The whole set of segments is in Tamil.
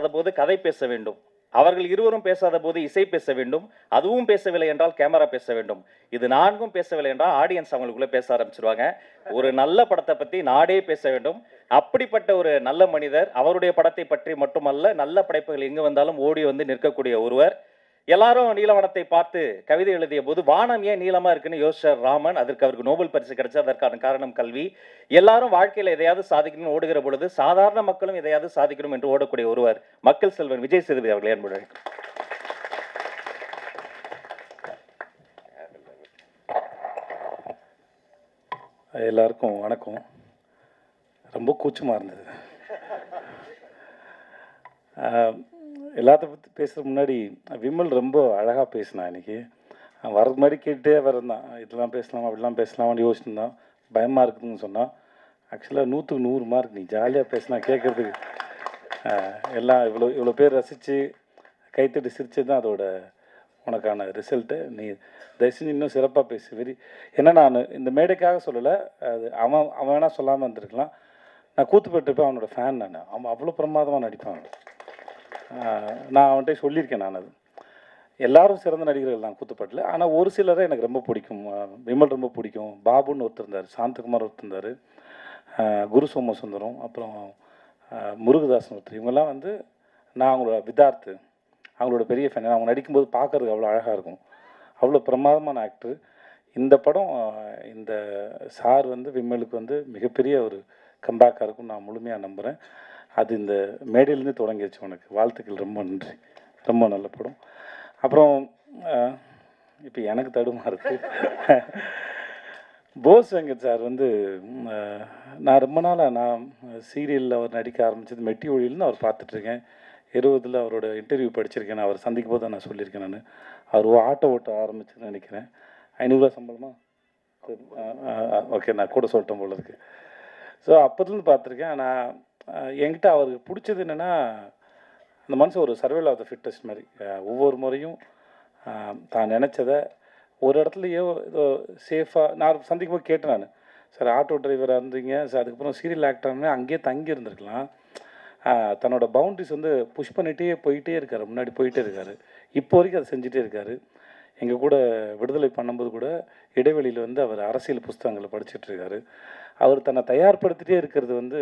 பேசாத போது கதை பேச வேண்டும், அவர்கள் இருவரும் பேசாத போது இசை பேச வேண்டும், அதுவும் பேசவில்லை என்றால் கேமரா பேச வேண்டும், இது நான்கும் பேசவில்லை என்றால் ஆடியன்ஸ் அவங்களுக்குள்ள பேச ஆரம்பிச்சிருவாங்க. ஒரு நல்ல படத்தை பற்றி நாடே பேச வேண்டும். அப்படிப்பட்ட ஒரு நல்ல மனிதர், அவருடைய படத்தை பற்றி மட்டுமல்ல, நல்ல படைப்புகள் எங்கு வந்தாலும் ஓடி வந்து நிற்கக்கூடிய ஒருவர். எல்லாரும் நீலவானத்தை பார்த்து கவிதை எழுதிய போது வானம் ஏன் நீளமா இருக்குன்னு யோசிச்சார் ராமன். அதற்கு அவருக்கு நோபல் பரிசு கிடைச்சது. அதற்கான காரணம் கல்வி. எல்லாரும் வாழ்க்கையில் எதையாவது சாதிக்கணும்னு ஓடுகிற பொழுது சாதாரண மக்களும் எதையாவது சாதிக்கணும் என்று ஓடக்கூடிய ஒருவர் மக்கள் செல்வன் விஜய் சேதுபதி அவர்களே. அன்புடன் எல்லாருக்கும் வணக்கம். ரொம்ப கூச்சமாக இருந்தது. எல்லாத்த பற்றி பேசுகிற முன்னாடி விமல் ரொம்ப அழகாக பேசினான். இன்றைக்கி வரது மாதிரி கேட்டுட்டே வரந்தான், இதெல்லாம் பேசலாமா அப்படிலாம் பேசலாமான்னு யோசிச்சுருந்தான். பயமாக இருக்குதுன்னு சொன்னான். ஆக்சுவலாக 100க்கு 100 மார்க். நீ ஜாலியாக பேசினா கேட்குறதுக்கு எல்லாம் இவ்வளோ பேர் ரசித்து கைத்தட்டி சிரித்து தான் அதோட உனக்கான ரிசல்ட்டு. நீ தயவுசெஞ்சு இன்னும் சிறப்பாக பேசு. ஏன்னா நான் இந்த மேடைக்காக சொல்லலை, அது அவன் வேணால் சொல்லாமல் இருந்திருக்கலாம். நான் கூத்துப்பட்டுப்பேன், அவனோட ஃபேன். அவன் அவ்வளோ பிரமாதமாக நடிப்பான். நான் அவன்கிட்ட சொல்லியிருக்கேன். நான் அது எல்லாரும் சிறந்த நடிகர்கள் தான் கூத்துப்பட்டில். ஆனால் ஒரு சிலரை எனக்கு ரொம்ப பிடிக்கும். விமல் ரொம்ப பிடிக்கும். பாபுன்னு ஒருத்தர் இருந்தார், சாந்தகுமார் ஒருத்தர் இருந்தார், குரு சோமசுந்தரம், அப்புறம் முருகதாசன் ஒருத்தர். இவங்கெல்லாம் வந்து நான் அவங்களோட விதார்த்து, அவங்களோட பெரிய ஃபேன். அவங்க நடிக்கும்போது பார்க்குறதுக்கு அவ்வளோ அழகாக இருக்கும். அவ்வளோ பிரமாதமான ஆக்டர். இந்த படம் இந்த சார் வந்து விமலுக்கு வந்து மிகப்பெரிய ஒரு கம்பேக்காக இருக்கும் நான் முழுமையாக நம்புகிறேன். அது இந்த மேடையிலேருந்து தொடங்கிடுச்சு. உனக்கு வாழ்த்துக்கள். ரொம்ப நன்றி. ரொம்ப நல்ல படம். அப்புறம் இப்போ எனக்கு தடுமா இருக்குது. போஸ் வெங்கட் சார் வந்து நான் ரொம்ப நாளாக நான் சீரியலில் அவர் நடிக்க ஆரம்பித்தது மெட்டி ஒழியில்னு அவர் பார்த்துட்ருக்கேன். 20 அவரோட இன்டர்வியூ படிச்சிருக்கேன். நான் அவர் சந்திக்கும் போது நான் சொல்லியிருக்கேன். நான் அவர் ஆட்டோ ஓட்ட ஆரம்பிச்சுன்னு நினைக்கிறேன். 500 ரூபா சம்பளமா? ஓகே, நான் கூட சொல்லிட்டேன் போல இருக்குது. ஸோ அப்போதுலேருந்து பார்த்துருக்கேன். நான் என்கிட்ட அவருக்கு பிடிச்சது என்னென்னா, அந்த மனுஷன் ஒரு சர்வைவல் ஆஃப் த ஃபிட்டஸ்ட் மாதிரி. ஒவ்வொரு முறையும் தான் நினச்சதை ஒரு இடத்துலையோ ஏதோ சேஃபாக நான் சந்திக்கும் போது கேட்டேன். நான் சார் ஆட்டோ டிரைவராக இருந்தீங்க சார், அதுக்கப்புறம் சீரியல் ஆக்டர்னு அங்கேயே தங்கி இருந்திருக்கலாம். தன்னோட பவுண்ட்ரிஸ் வந்து புஷ் பண்ணிகிட்டே போயிட்டே இருக்கார், முன்னாடி போயிட்டே இருக்கார். இப்போ வரைக்கும் அதை செஞ்சுட்டே இருக்கார். எங்கள் கூட விடுதலை பண்ணும்போது கூட இடைவெளியில் வந்து அவர் அரசியல் புஸ்தகங்களை படிச்சுட்ருக்காரு. அவர் தன்னை தயார்படுத்திகிட்டே இருக்கிறது வந்து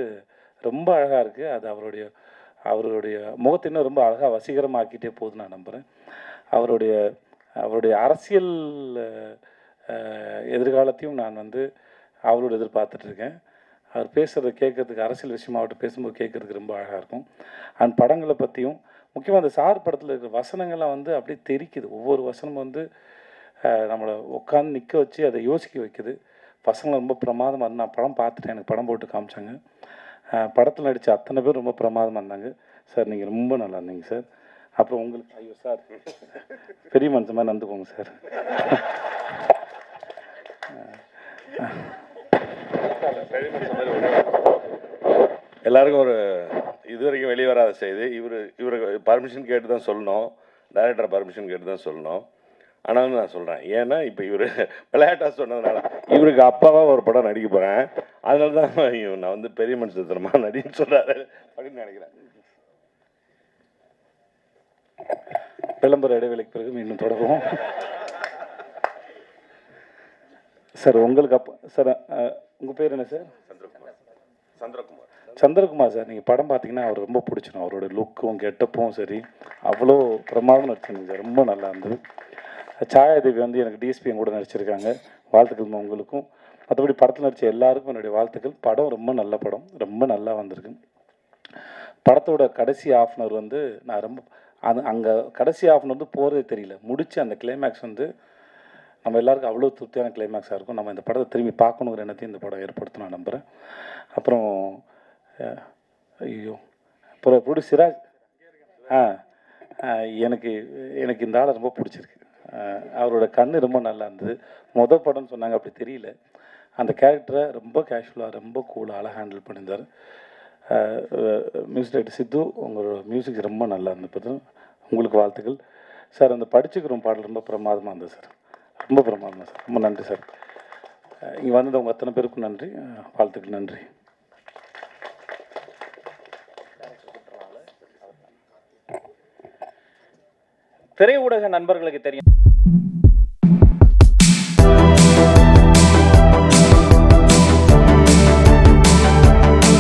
ரொம்ப அழகாக இருக்குது. அது அவருடைய முகத்தை இன்னும் ரொம்ப அழகாக வசீகரமாக்கிட்டே போகுது நான் நம்புகிறேன். அவருடைய அரசியல் எதிர்காலத்தையும் நான் வந்து அவரோட எதிர்பார்த்துட்ருக்கேன். அவர் பேசுகிறத கேட்குறதுக்கு, அரசியல் விஷயமாகட்டும் பேசும்போது கேட்குறதுக்கு ரொம்ப அழகாக இருக்கும். அந்த படங்களை பற்றியும் முக்கியமாக அந்த சார் படத்தில் இருக்கிற வசனங்கள்லாம் வந்து அப்படியே தெரிக்குது. ஒவ்வொரு வசனமும் வந்து நம்மளை உட்காந்து நிற்க வச்சு அதை யோசிக்க வைக்குது. பசங்களை ரொம்ப பிரமாதமாக இருந்து நான் படம் பார்த்துட்டேன். எனக்கு படம் போட்டு காமிச்சாங்க. படத்தில் நடித்த அத்தனை பேர் ரொம்ப பிரமாதமாக இருந்தாங்க. சார் நீங்கள் ரொம்ப நல்லா இருந்தீங்க சார். அப்புறம் உங்களுக்கு ஐயோ சார் பெரிய மனுஷன் மாதிரி நடந்துக்கோங்க சார். எல்லாருக்கும் ஒரு இது வரைக்கும் வெளியே வராத செய்தி. இவருக்கு பர்மிஷன் கேட்டு தான் சொல்லணும், டைரக்டர் பர்மிஷன் கேட்டு தான் சொல்லணும். ஆனாலும் நான் சொல்கிறேன், ஏன்னா இப்போ இவர் விளையாட்டாக சொன்னதுனால இவருக்கு அப்பாவாக ஒரு படம் நடிக்க போகிறேன். அதனால தான் நான் வந்து பெரிய மனுஷத்தனமாக நடின்னு சொல்கிறாரு அப்படின்னு நினைக்கிறேன். விளம்பர இடைவெளிக்கு பிறகு மீண்டும் தொடருவோம். சார் உங்களுக்கு அப்போ சார் உங்கள் பேர் என்ன சார்? சந்திரகுமார் சார். நீங்கள் படம் பார்த்தீங்கன்னா அவர் ரொம்ப பிடிச்சிடும். அவரோட லுக்கும் கெட்டப்பும் சரி அவ்வளோ பிரமாதம் நடிச்சிருந்தீங்க சார். ரொம்ப நல்லா இருந்தது. சாயாதேவி வந்து எனக்கு டிஎஸ்பி கூட நடிச்சிருக்காங்க. வாழ்த்துக்கள் உங்களுக்கும். மற்றபடி படத்தில் நடித்த எல்லாருக்கும் என்னுடைய வாழ்த்துக்கள். படம் ரொம்ப நல்ல படம், ரொம்ப நல்லா வந்திருக்கு. படத்தோட கடைசி ஆஃப்னர் வந்து நான் ரொம்ப அங்கே கடைசி ஆஃப்னர் வந்து போகிறதே தெரியல. முடித்து அந்த கிளைமேக்ஸ் வந்து நம்ம எல்லாருக்கும் அவ்வளோ திருப்தியான கிளைமேக்ஸாக இருக்கும். நம்ம இந்த படத்தை திரும்பி பார்க்கணுங்கிற எண்ணத்தையும் இந்த படம் ஏற்படுத்த நான் நம்புகிறேன். அப்புறம் ஐயோ அப்புறம் புடி சிராஜ் எனக்கு இந்த ஆளை ரொம்ப பிடிச்சிருக்கு. அவரோட கண்ணு ரொம்ப நல்லா இருந்தது. படம்னு சொன்னாங்க, அப்படி தெரியல. அந்த கேரக்டரை ரொம்ப கேஷுவலாக ரொம்ப கூலாக அழகாக ஹேண்டில் பண்ணியிருந்தார். மியூசிக் டைரக்டர் சித்து, உங்களோட மியூசிக் ரொம்ப நல்லா இருந்தது. உங்களுக்கு வாழ்த்துக்கள் சார். அந்த படிச்சுக்கிறோம் பாடல் ரொம்ப பிரமாதமாக இருந்தது சார். ரொம்ப பிரமாதமாக சார். ரொம்ப நன்றி சார். இங்கே வந்தவங்க அத்தனை பேருக்கும் நன்றி, வாழ்த்துக்கள். நன்றி. திரை ஊடக நண்பர்களுக்கு தெரியும்.